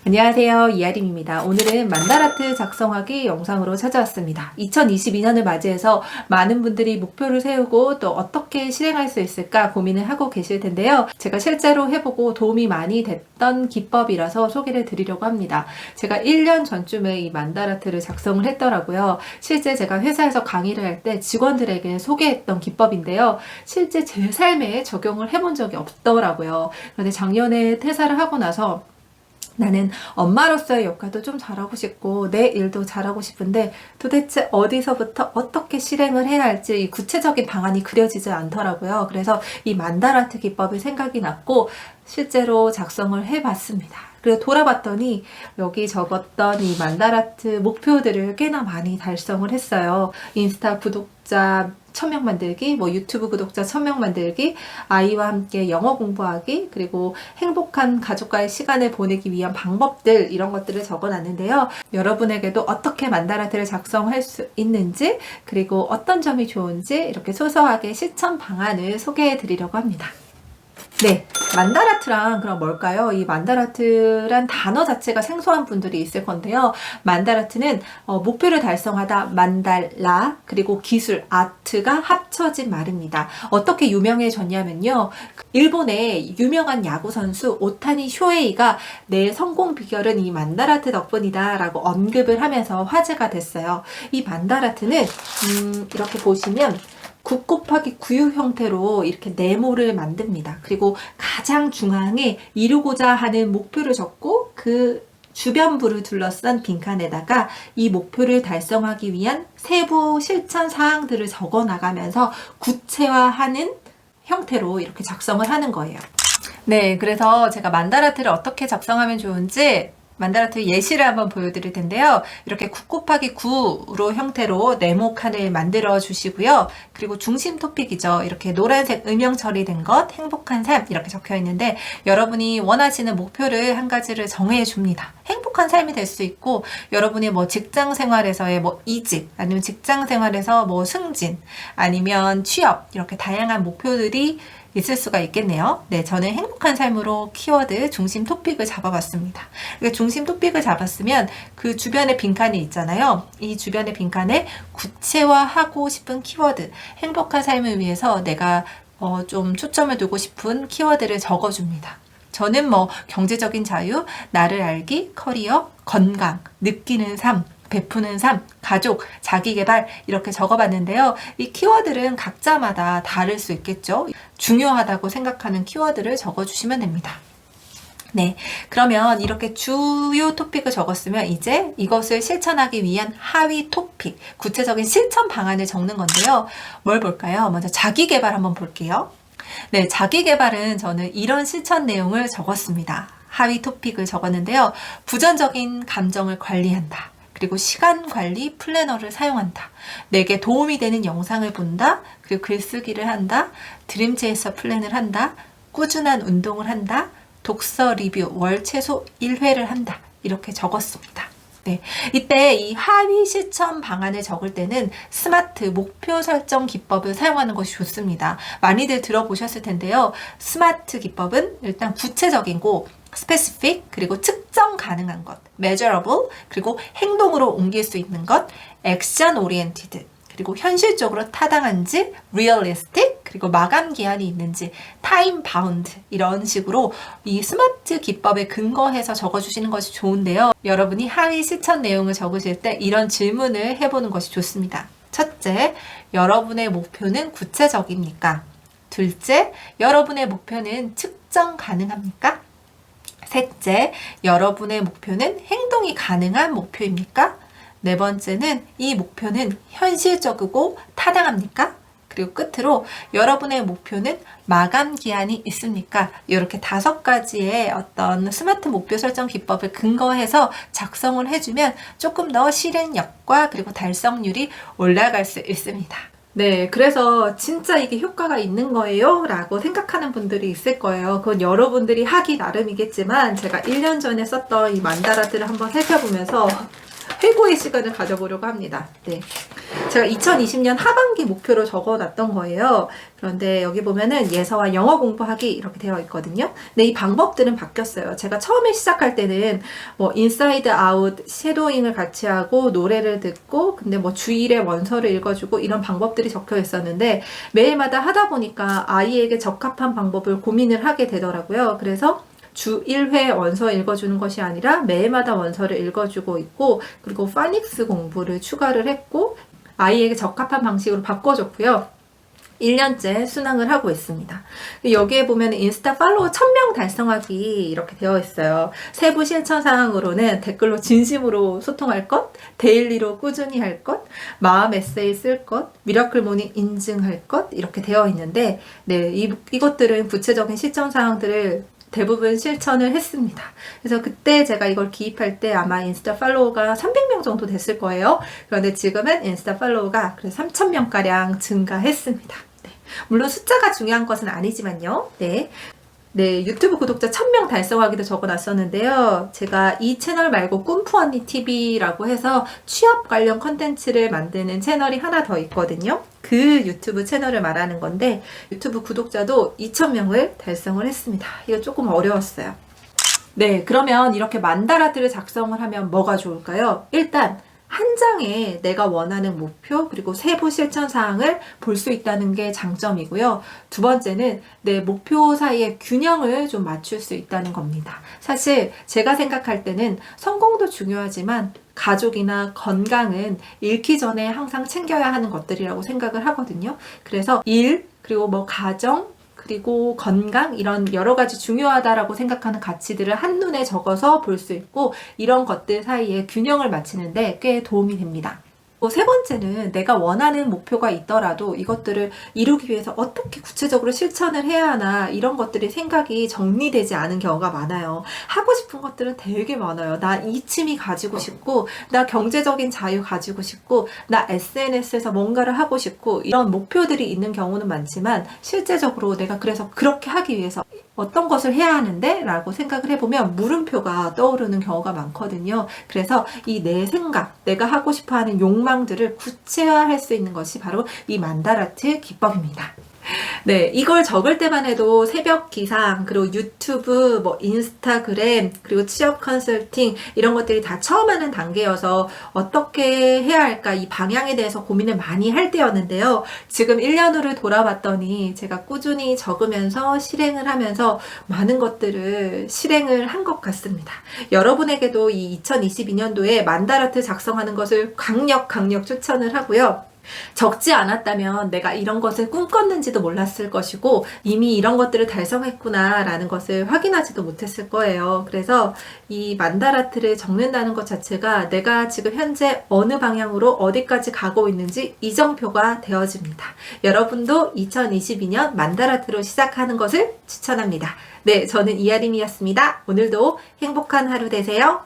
안녕하세요, 이아림입니다. 오늘은 만다라트 작성하기 영상으로 찾아왔습니다. 2022년을 맞이해서 많은 분들이 목표를 세우고 또 어떻게 실행할 수 있을까 고민을 하고 계실 텐데요. 제가 실제로 해보고 도움이 많이 됐던 기법이라서 소개를 드리려고 합니다. 제가 1년 전쯤에 이 만다라트를 작성을 했더라고요. 실제 제가 회사에서 강의를 할 때 직원들에게 소개했던 기법인데요. 실제 제 삶에 적용을 해본 적이 없더라고요. 그런데 작년에 퇴사를 하고 나서 나는 엄마로서의 역할도 좀 잘하고 싶고 내 일도 잘하고 싶은데 도대체 어디서부터 어떻게 실행을 해야 할지 이 구체적인 방안이 그려지지 않더라고요. 그래서 이 만다라트 기법이 생각이 났고 실제로 작성을 해봤습니다. 그리고 돌아봤더니 여기 적었던 이 만다라트 목표들을 꽤나 많이 달성을 했어요. 인스타 구독자 1000명 만들기, 유튜브 구독자 1000명 만들기, 아이와 함께 영어 공부하기, 그리고 행복한 가족과의 시간을 보내기 위한 방법들, 이런 것들을 적어놨는데요. 여러분에게도 어떻게 만다라트를 작성할 수 있는지, 그리고 어떤 점이 좋은지 이렇게 소소하게 실천 방안을 소개해 드리려고 합니다. 네, 만다라트란 그럼 뭘까요? 이 만다라트란 단어 자체가 생소한 분들이 있을 건데요. 만다라트는 목표를 달성하다, 만달라, 그리고 기술, 아트가 합쳐진 말입니다. 어떻게 유명해졌냐면요. 일본의 유명한 야구 선수 오타니 쇼헤이가 내 성공 비결은 이 만다라트 덕분이다 라고 언급을 하면서 화제가 됐어요. 이 만다라트는 이렇게 보시면 9 곱하기 9 형태로 이렇게 네모를 만듭니다. 그리고 가장 중앙에 이루고자 하는 목표를 적고 그 주변부를 둘러싼 빈칸에다가 이 목표를 달성하기 위한 세부 실천 사항들을 적어 나가면서 구체화하는 형태로 이렇게 작성을 하는 거예요. 네, 그래서 제가 만다라트를 어떻게 작성하면 좋은지 만다라트 예시를 한번 보여드릴 텐데요. 이렇게 9 곱하기 9로 형태로 네모칸을 만들어 주시고요. 그리고 중심 토픽이죠. 이렇게 노란색 음영 처리된 것, 행복한 삶 이렇게 적혀 있는데 여러분이 원하시는 목표를 한 가지를 정해 줍니다. 행복한 삶이 될 수 있고 여러분이 직장 생활에서의 이직 아니면 직장 생활에서 승진 아니면 취업 이렇게 다양한 목표들이 있을 수가 있겠네요. 네, 저는 행복한 삶으로 키워드 중심 토픽을 잡아봤습니다. 중심 토픽을 잡았으면 그 주변에 빈칸이 있잖아요. 이 주변의 빈칸에 구체화하고 싶은 키워드, 행복한 삶을 위해서 내가 좀 초점을 두고 싶은 키워드를 적어줍니다. 저는 경제적인 자유, 나를 알기, 커리어, 건강, 느끼는 삶, 베푸는 삶, 가족, 자기개발 이렇게 적어봤는데요. 이 키워드는 각자마다 다를 수 있겠죠. 중요하다고 생각하는 키워드를 적어주시면 됩니다. 네, 그러면 이렇게 주요 토픽을 적었으면 이제 이것을 실천하기 위한 하위 토픽, 구체적인 실천 방안을 적는 건데요. 뭘 볼까요? 먼저 자기개발 한번 볼게요. 네, 자기개발은 저는 이런 실천 내용을 적었습니다. 하위 토픽을 적었는데요. 부정적인 감정을 관리한다. 그리고 시간 관리 플래너를 사용한다. 내게 도움이 되는 영상을 본다. 그리고 글쓰기를 한다. 드림체이서 플랜을 한다. 꾸준한 운동을 한다. 독서 리뷰 월 최소 1회를 한다. 이렇게 적었습니다. 네, 이때 이 하위 실천 방안을 적을 때는 스마트 목표 설정 기법을 사용하는 것이 좋습니다. 많이들 들어보셨을 텐데요. 스마트 기법은 일단 구체적이고 specific 그리고 측정 가능한 것, measurable 그리고 행동으로 옮길 수 있는 것, action oriented 그리고 현실적으로 타당한지 realistic 그리고 마감 기한이 있는지 time bound 이런 식으로 이 스마트 기법에 근거해서 적어주시는 것이 좋은데요. 여러분이 하위 실천 내용을 적으실 때 이런 질문을 해보는 것이 좋습니다. 첫째, 여러분의 목표는 구체적입니까? 둘째, 여러분의 목표는 측정 가능합니까? 셋째, 여러분의 목표는 행동이 가능한 목표입니까? 네 번째는 이 목표는 현실적이고 타당합니까? 그리고 끝으로 여러분의 목표는 마감 기한이 있습니까? 이렇게 5가지의 어떤 스마트 목표 설정 기법을 근거해서 작성을 해주면 조금 더 실행력과 그리고 달성률이 올라갈 수 있습니다. 네, 그래서 진짜 이게 효과가 있는 거예요? 라고 생각하는 분들이 있을 거예요. 그건 여러분들이 하기 나름이겠지만 제가 1년 전에 썼던 이 만다라트를 한번 살펴보면서 회고의 시간을 가져보려고 합니다. 네. 제가 2020년 하반기 목표로 적어놨던 거예요. 그런데 여기 보면은 예서와 영어 공부하기 이렇게 되어 있거든요. 근데 이 방법들은 바뀌었어요. 제가 처음에 시작할 때는 뭐 인사이드 아웃 섀도잉을 같이 하고 노래를 듣고 근데 뭐 주일에 원서를 읽어주고 이런 방법들이 적혀 있었는데 매일마다 하다 보니까 아이에게 적합한 방법을 고민을 하게 되더라고요. 그래서 주 1회 원서 읽어주는 것이 아니라 매일마다 원서를 읽어주고 있고 그리고 파닉스 공부를 추가를 했고 아이에게 적합한 방식으로 바꿔줬고요. 1년째 순항을 하고 있습니다. 여기에 보면 인스타 팔로워 1000명 달성하기 이렇게 되어 있어요. 세부 실천 사항으로는 댓글로 진심으로 소통할 것, 데일리로 꾸준히 할 것, 마음 에세이 쓸 것, 미라클 모닝 인증할 것 이렇게 되어 있는데 네, 이것들은 구체적인 실천 사항들을 대부분 실천을 했습니다. 그래서 그때 제가 이걸 기입할 때 아마 인스타 팔로워가 300명 정도 됐을 거예요. 그런데 지금은 인스타 팔로워가 3000명가량 증가했습니다. 네. 물론 숫자가 중요한 것은 아니지만요. 네. 네, 유튜브 구독자 1000명 달성하기도 적어놨었는데요. 제가 이 채널 말고 꿈푸언니 TV라고 해서 취업 관련 컨텐츠를 만드는 채널이 하나 더 있거든요. 그 유튜브 채널을 말하는 건데 유튜브 구독자도 2000명을 달성을 했습니다. 이거 조금 어려웠어요. 네, 그러면 이렇게 만다라트를 작성을 하면 뭐가 좋을까요? 일단 한 장에 내가 원하는 목표 그리고 세부 실천 사항을 볼 수 있다는 게 장점이고요. 두 번째는 내 목표 사이에 균형을 좀 맞출 수 있다는 겁니다. 사실 제가 생각할 때는 성공도 중요하지만 가족이나 건강은 잃기 전에 항상 챙겨야 하는 것들이라고 생각을 하거든요. 그래서 일 그리고 뭐 가정 그리고 건강 이런 여러 가지 중요하다라고 생각하는 가치들을 한눈에 적어서 볼 수 있고 이런 것들 사이에 균형을 맞추는데 꽤 도움이 됩니다. 세 번째는 내가 원하는 목표가 있더라도 이것들을 이루기 위해서 어떻게 구체적으로 실천을 해야 하나 이런 것들이 생각이 정리되지 않은 경우가 많아요. 하고 싶은 것들은 되게 많아요. 나 이 취미 가지고 싶고 나 경제적인 자유 가지고 싶고 나 SNS에서 뭔가를 하고 싶고 이런 목표들이 있는 경우는 많지만 실제적으로 내가 그래서 그렇게 하기 위해서 어떤 것을 해야 하는데? 라고 생각을 해보면 물음표가 떠오르는 경우가 많거든요. 그래서 이 내 생각, 내가 하고 싶어하는 욕망들을 구체화할 수 있는 것이 바로 이 만다라트 기법입니다. 네, 이걸 적을 때만 해도 새벽 기상, 그리고 유튜브, 뭐 인스타그램, 그리고 취업 컨설팅 이런 것들이 다 처음 하는 단계여서 어떻게 해야 할까 이 방향에 대해서 고민을 많이 할 때였는데요. 지금 1년 후를 돌아봤더니 제가 꾸준히 적으면서 실행을 하면서 많은 것들을 실행을 한 것 같습니다. 여러분에게도 이 2022년도에 만다라트 작성하는 것을 강력 추천을 하고요. 적지 않았다면 내가 이런 것을 꿈꿨는지도 몰랐을 것이고 이미 이런 것들을 달성했구나 라는 것을 확인하지도 못했을 거예요. 그래서 이 만다라트를 적는다는 것 자체가 내가 지금 현재 어느 방향으로 어디까지 가고 있는지 이정표가 되어집니다. 여러분도 2022년 만다라트로 시작하는 것을 추천합니다. 네, 저는 이하림이었습니다. 오늘도 행복한 하루 되세요.